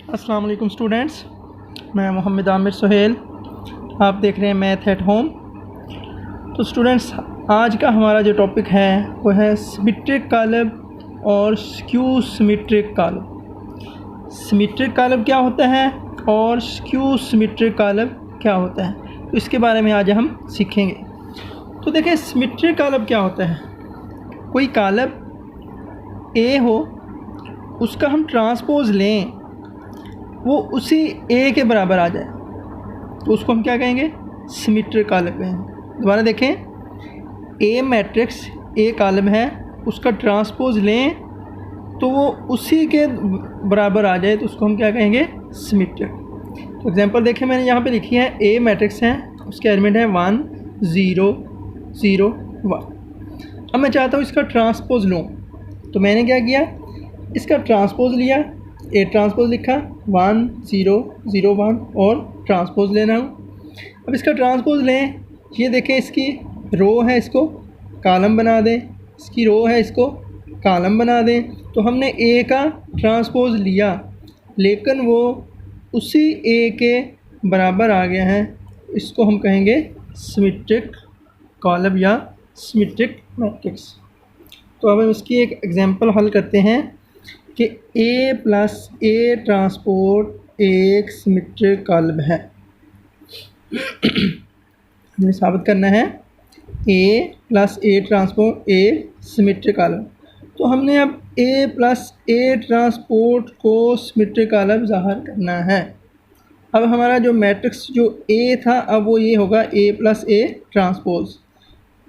अस्सलाम वालेकुम स्टूडेंट्स, मैं मोहम्मद आमिर सुहेल। आप देख रहे हैं मैथ एट होम। तो स्टूडेंट्स, आज का हमारा जो टॉपिक है वो है सिमेट्रिक कॉलम और skew symmetric column. Symmetric column क्या होता है और स्क्यू सिमेट्रिक कॉलम क्या होता है, तो इसके बारे में आज हम सीखेंगे। तो देखिए, सिमेट्रिक कॉलम क्या होता है। कोई कॉलम ए हो, उसका हम ट्रांसपोज लें, वो उसी ए के बराबर आ जाए तो उसको हम क्या कहेंगे, सिमेट्रिक कॉलम कहेंगे। दोबारा देखें, ए मैट्रिक्स ए कॉलम है, उसका ट्रांसपोज लें तो वो उसी के बराबर आ जाए तो उसको हम क्या कहेंगे, सिमेट्रिक। तो एग्जांपल देखें, मैंने यहाँ पे लिखी है ए मैट्रिक्स है, उसके एलिमेंट है 1 0 0 1। अब मैं चाहता हूँ इसका ट्रांसपोज लूँ, तो मैंने क्या किया, इसका ट्रांसपोज लिया, ए ट्रांसपोज लिखा 1 0 0 1 और ट्रांसपोज लेना हूँ। अब इसका ट्रांसपोज लें, ये देखें इसकी रो है, इसको कॉलम बना दें, इसकी रो है, इसको कॉलम बना दें। तो हमने ए का ट्रांसपोज लिया, लेकिन वो उसी ए के बराबर आ गया है, इसको हम कहेंगे सिमेट्रिक कॉलम या सिमेट्रिक मैट्रिक्स। तो अब हम इसकी एक एग्जांपल हल करते हैं कि ए प्लस ए ट्रांसपोज एक सिमेट्रिक कॉलम है। हमें साबित करना है A plus A transpose a symmetric column. तो हमने अब ए प्लस ए ट्रांसपोज को सिमेट्रिक कॉलम ज़ाहिर करना है। अब हमारा जो मैट्रिक्स जो ए था, अब वो ये होगा ए प्लस ए ट्रांसपोज।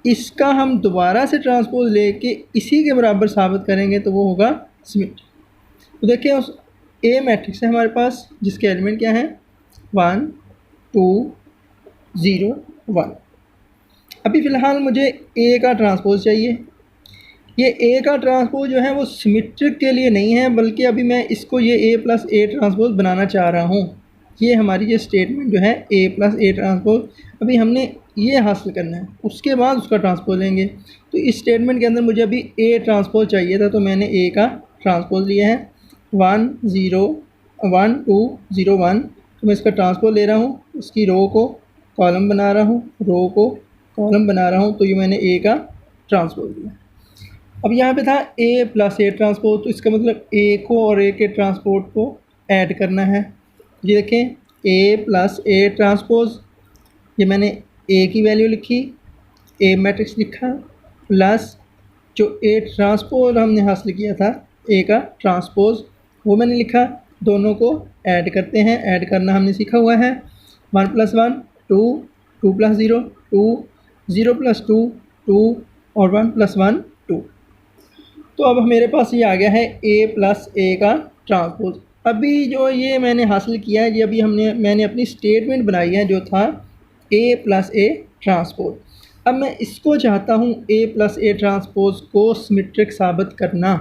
इसका हम दोबारा से ट्रांसपोज लेके इसी के बराबर साबित करेंगे तो वो होगा सिमेट्रिक। तो देखिए, उस ए मैट्रिक्स है हमारे पास, जिसके एलिमेंट क्या हैं 1 2 0 1। अभी फ़िलहाल मुझे ए का ट्रांसपोज चाहिए। ये ए का ट्रांसपोज जो है वो सिमेट्रिक के लिए नहीं है, बल्कि अभी मैं इसको ये ए प्लस ए ट्रांसपोज बनाना चाह रहा हूँ। ये हमारी ये स्टेटमेंट जो है ए प्लस ए ट्रांसपोज, अभी हमने ये हासिल करना है, उसके बाद उसका ट्रांसपोज लेंगे। तो इस स्टेटमेंट के अंदर मुझे अभी ए ट्रांसपोज चाहिए था, तो मैंने ए का ट्रांसपोज लिया है 1 0 1 2 0 1। तो मैं इसका ट्रांसपोज ले रहा हूँ, इसकी रो को कॉलम बना रहा हूँ, रो को कॉलम बना रहा हूँ। तो ये मैंने ए का ट्रांसपोज लिया। अब यहाँ पे था ए प्लस ए ट्रांसपोज, तो इसका मतलब ए को और ए के ट्रांसपोज को ऐड करना है। ये देखें, ए प्लस ए ट्रांसपोज, ये मैंने ए की वैल्यू लिखी, ए मैट्रिक्स लिखा, प्लस जो ए ट्रांसपोज हमने हासिल किया था ए का ट्रांसपोज, वो मैंने लिखा। दोनों को ऐड करते हैं, ऐड करना हमने सीखा हुआ है। 1 + 1 2 2 + 0 2 0 + 2 2 और 1 + 1 2। तो अब मेरे पास ये आ गया है ए प्लस ए का ट्रांसपोज। अभी जो ये मैंने हासिल किया है, ये अभी मैंने अपनी स्टेटमेंट बनाई है जो था ए प्लस ए ट्रांसपोज। अब मैं इसको चाहता हूँ ए प्लस ए ट्रांसपोज को सिमेट्रिक साबित करना।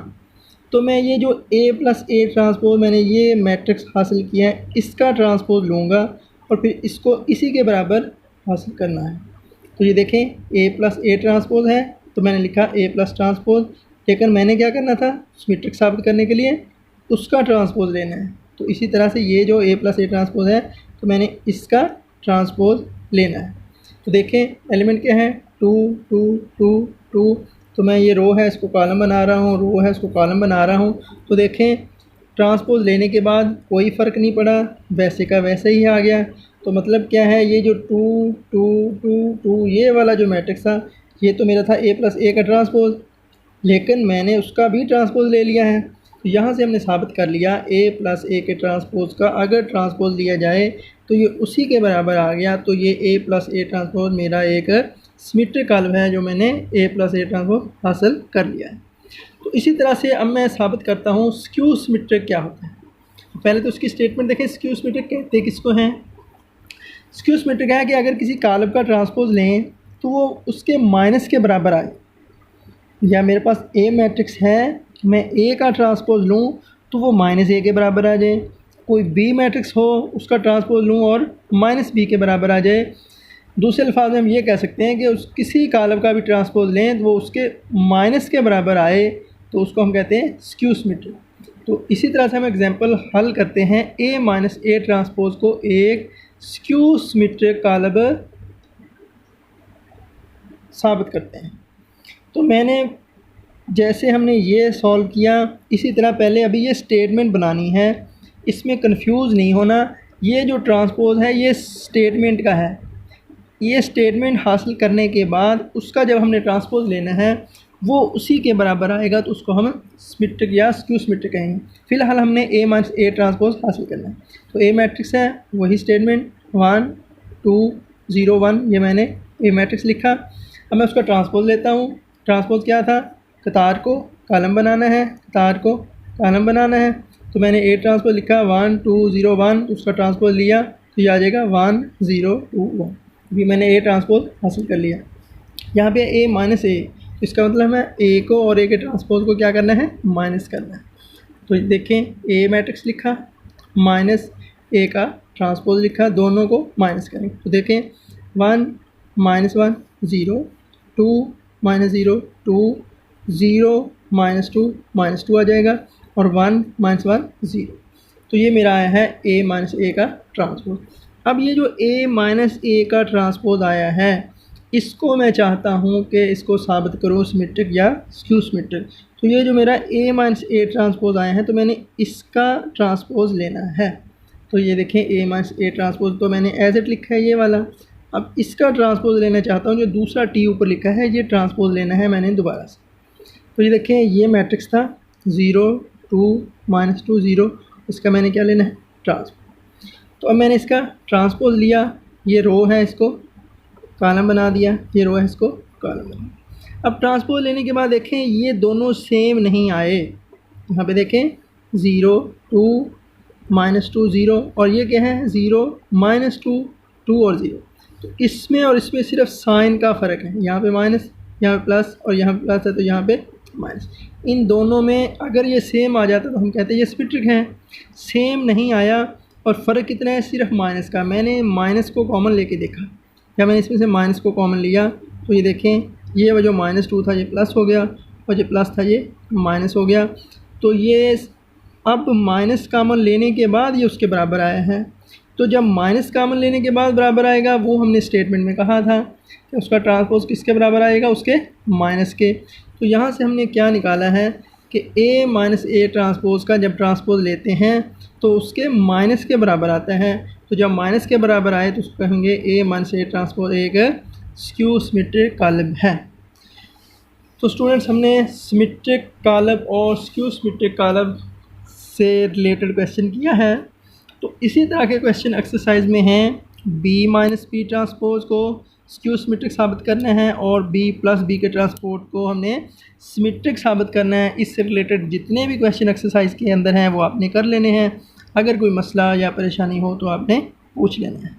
तो मैं ये जो ए प्लस ए ट्रांसपोज मैंने ये मैट्रिक्स हासिल किया है, इसका ट्रांसपोज लूँगा और फिर इसको इसी के बराबर हासिल करना है। तो ये देखें, ए प्लस ए ट्रांसपोज है, तो मैंने लिखा ए प्लस ट्रांसपोज, लेकिन मैंने क्या करना था, सिमेट्रिक साबित करने के लिए उसका ट्रांसपोज लेना है। तो इसी तरह से ये जो ए प्लस ए ट्रांसपोज है, तो मैंने इसका ट्रांसपोज लेना है। तो देखें, एलिमेंट क्या है 2 2 2 2। तो मैं ये रो है, इसको कॉलम बना रहा हूँ, रो है, इसको कॉलम बना रहा हूँ। तो देखें, ट्रांसपोज लेने के बाद कोई फ़र्क नहीं पड़ा, वैसे का वैसे ही आ गया। तो मतलब क्या है, ये जो 2 2 2 2 ये वाला जो मैट्रिक्स था, ये तो मेरा था ए प्लस ए का ट्रांसपोज, लेकिन मैंने उसका भी ट्रांसपोज ले लिया है। तो यहाँ से हमने साबित कर लिया ए प्लस ए के ट्रांसपोज का अगर ट्रांसपोज लिया जाए तो ये उसी के बराबर आ गया। तो ये ए प्लस ए ट्रांसपोज मेरा एक सिमेट्रिक कॉलम है जो मैंने ए प्लस ए ट्रांसपोज हासिल कर लिया है। तो इसी तरह से अब मैं साबित करता हूँ स्क्यू सिमेट्रिक क्या होता है। तो पहले तो उसकी स्टेटमेंट देखें, स्क्यू सिमेट्रिक कहते किसको हैं। स्क्यू सिमेट्रिक है कि अगर किसी कॉलम का ट्रांसपोज लें तो वो उसके माइनस के बराबर आए। या मेरे पास ए मैट्रिक्स है, मैं ए का ट्रांसपोज लूँ तो वो माइनस ए के बराबर आ जाए। कोई बी मैट्रिक्स हो, उसका ट्रांसपोज लूँ और माइनस बी के बराबर आ जाए। दूसरे अल्फाज में हम ये कह सकते हैं कि उस किसी कॉलम का भी ट्रांसपोज लें तो वो उसके माइनस के बराबर आए, तो उसको हम कहते हैं स्क्यू सिमेट्रिक। तो इसी तरह से हम एग्जांपल हल करते हैं ए माइनस ए ट्रांसपोज को एक स्क्यू सिमेट्रिक कॉलम साबित करते हैं। तो मैंने जैसे हमने ये सॉल्व किया इसी तरह पहले अभी ये स्टेटमेंट बनानी है, इसमें कंफ्यूज नहीं होना। ये जो ट्रांसपोज है ये स्टेटमेंट का है, ये स्टेटमेंट हासिल करने के बाद उसका जब हमने ट्रांसपोज लेना है वो उसी के बराबर आएगा, तो उसको हम सिमेट्रिक या स्क्यू सिमेट्रिक कहेंगे। फ़िलहाल हमने ए माइनस ए ट्रांसपोज हासिल करना है। तो ए मैट्रिक्स है वही स्टेटमेंट 1 2 0 1, ये मैंने ए मैट्रिक्स लिखा। अब मैं उसका ट्रांसपोज लेता हूँ। ट्रांसपोज क्या था, कतार को कॉलम बनाना है, कतार को कॉलम बनाना है। तो मैंने ए ट्रांसपोज लिखा 1 2 0 1, उसका ट्रांसपोज लिया तो ये आ जाएगा 1 0 2 1। अभी मैंने ए ट्रांसपोज हासिल कर लिया। यहाँ पे ए माइनस ए, इसका मतलब है ए को और ए के ट्रांसपोज को क्या करना है, माइनस करना है। तो देखें ए मैट्रिक्स लिखा माइनस ए का ट्रांसपोज लिखा, दोनों को माइनस करें। तो देखें 1 माइनस 1 0, 2 माइनस 0 2, 0 माइनस 2 आ जाएगा और 1 माइनस 1 0। तो ये मेरा आया है ए माइनस ए का ट्रांसपोज। अब ये जो ए माइनस ए का ट्रांसपोज आया है इसको मैं चाहता हूँ कि इसको साबित करो सिमेट्रिक या स्क्यू सिमेट्रिक। तो ये जो मेरा ए माइनस ए ट्रांसपोज आया है तो मैंने इसका ट्रांसपोज लेना है। तो ये देखें ए माइनस ए ट्रांसपोज तो मैंने एज इट लिखा है ये वाला। अब इसका ट्रांसपोज लेना चाहता हूँ, जो दूसरा टी ऊपर लिखा है ये ट्रांसपोज लेना है मैंने दोबारा से। तो ये देखें ये मैट्रिक्स था 0 2 माइनस 2 0, इसका मैंने क्या लेना है, ट्रांसपोज। तो अब मैंने इसका ट्रांसपोज लिया, ये रो है इसको कॉलम बना दिया, ये रो है इसको कॉलम बना दिया। अब ट्रांसपोज लेने के बाद देखें ये दोनों सेम नहीं आए। यहाँ पे देखें 0 2 माइनस 2 0 और ये क्या है 0 माइनस 2 2 और 0। तो इसमें और इसमें सिर्फ साइन का फ़र्क है, यहाँ पे माइनस यहाँ पे प्लस और यहाँ पे प्लस है तो यहाँ पे माइनस। इन दोनों में अगर ये सेम आ जाता तो हम कहते हैं ये सिमेट्रिक हैं। सेम नहीं आया और फ़र्क कितना है, सिर्फ माइनस का। मैंने माइनस को कॉमन लेके देखा, या मैंने इसमें से माइनस को कॉमन लिया तो ये देखें ये जो माइनस 2 था ये प्लस हो गया और जो प्लस था ये माइनस हो गया। तो ये अब माइनस कॉमन लेने के बाद ये उसके बराबर आया है। तो जब माइनस कॉमन लेने के बाद बराबर आएगा वो हमने स्टेटमेंट में कहा था कि उसका ट्रांसपोज किसके बराबर आएगा, उसके माइनस के। तो यहाँ से हमने क्या निकाला है कि ए माइनस ए ट्रांसपोज का जब ट्रांसपोज लेते हैं तो उसके माइनस के बराबर आता है। तो जब माइनस के बराबर आए तो उसको कहेंगे ए माइनस ए ट्रांसपोज एक स्क्यू सिमेट्रिक कॉलम है। तो स्टूडेंट्स हमने सिमेट्रिक कॉलम और स्क्यू सिमेट्रिक कॉलम से रिलेटेड क्वेश्चन किया है। तो इसी तरह के क्वेश्चन एक्सरसाइज में हैं बी माइनस बी ट्रांसपोज को स्क्यू सिमेट्रिक साबित करना है और बी प्लस बी के ट्रांसपोज को हमने सिमेट्रिक साबित करना है। इससे रिलेटेड जितने भी क्वेश्चन एक्सरसाइज के अंदर हैं वो आपने कर लेने हैं। अगर कोई मसला या परेशानी हो तो आपने पूछ लेना है।